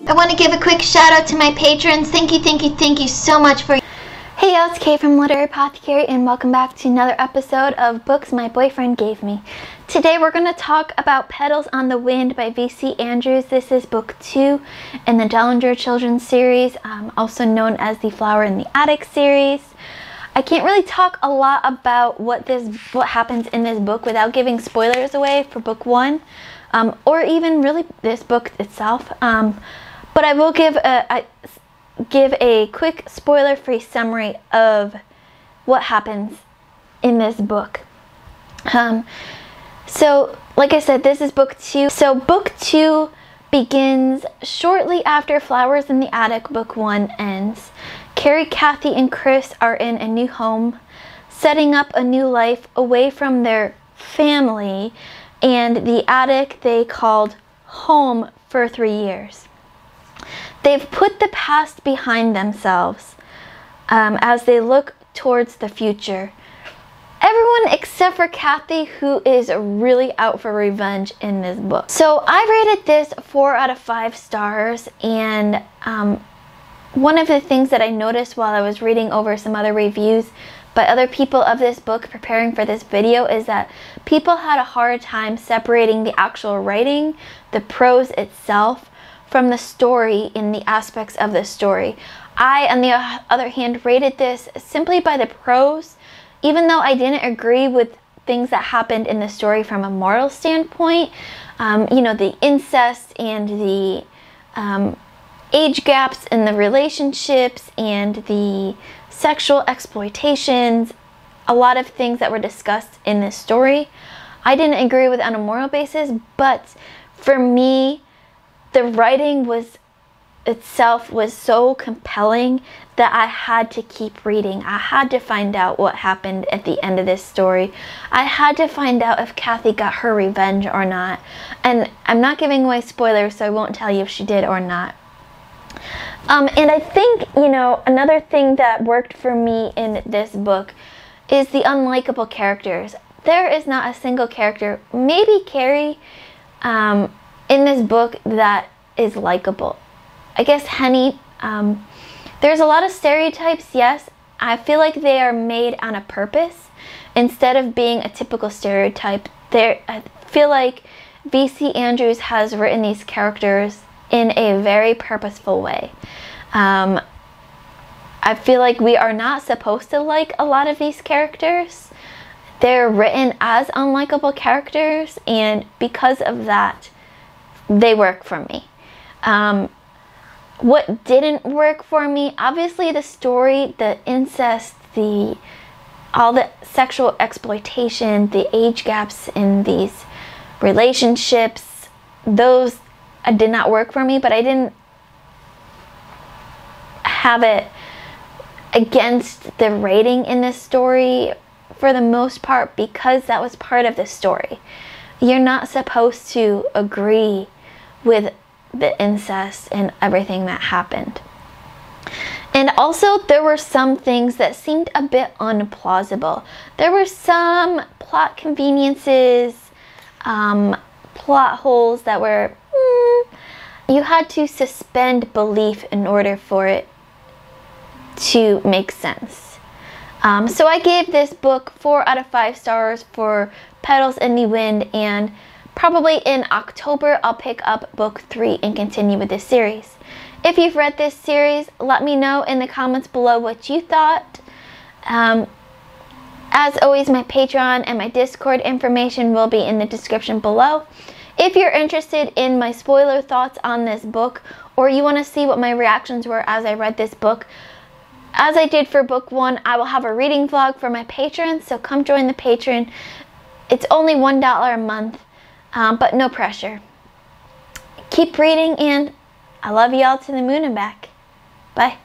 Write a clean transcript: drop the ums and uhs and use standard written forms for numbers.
I want to give a quick shout out to my patrons. Thank you so much for... Hey y'all, it's Kay from Literary Apothecary and welcome back to another episode of Books My Boyfriend Gave Me. Today we're going to talk about Petals on the Wind by V.C. Andrews. This is book 2 in the Dellinger Children's series, also known as the Flower in the Attic series. I can't really talk a lot about what happens in this book without giving spoilers away for book 1, or even really this book itself. But I will give a quick spoiler-free summary of what happens in this book. So, like I said, this is book 2. So, book 2 begins shortly after Flowers in the Attic book 1 ends. Carrie, Kathy, and Chris are in a new home, setting up a new life away from their family and the attic they called home for 3 years. They've put the past behind themselves as they look towards the future. Everyone except for Kathy, who is really out for revenge in this book. So I rated this 4 out of 5 stars, and one of the things that I noticed while I was reading over some other reviews by other people of this book preparing for this video is that people had a hard time separating the actual writing, the prose itself, from the story in the aspects of the story. I, on the other hand, rated this simply by the prose, even though I didn't agree with things that happened in the story from a moral standpoint. You know, the incest and the age gaps in the relationships and the sexual exploitations, a lot of things that were discussed in this story, I didn't agree with on a moral basis, but for me, the writing itself was so compelling that I had to keep reading. I had to find out what happened at the end of this story. I had to find out if Kathy got her revenge or not. And I'm not giving away spoilers, so I won't tell you if she did or not. And I think, you know, another thing that worked for me in this book is the unlikable characters. There is not a single character, maybe Carrie, in this book that is likable. I guess Henny, there's a lot of stereotypes, yes. I feel like they are made on a purpose instead of being a typical stereotype. I feel like V.C. Andrews has written these characters in a very purposeful way. I feel like we are not supposed to like a lot of these characters. They're written as unlikable characters, and because of that, they work for me. What didn't work for me, obviously the story, the incest, all the sexual exploitation, the age gaps in these relationships, those did not work for me, but I didn't have it against the rating in this story for the most part, because that was part of the story. You're not supposed to agree with the incest and everything that happened. And also, there were some things that seemed a bit unplausible. There were some plot conveniences, plot holes that were, you had to suspend belief in order for it to make sense. So I gave this book 4 out of 5 stars for Petals in the Wind, and probably in October I'll pick up book 3 and continue with this series. If you've read this series, let me know in the comments below what you thought. As always, my Patreon and my Discord information will be in the description below. If you're interested in my spoiler thoughts on this book, or you want to see what my reactions were as I read this book, as I did for book 1, I will have a reading vlog for my patrons, so come join the Patreon. It's only $1 a month, but no pressure. Keep reading, and I love you all to the moon and back. Bye.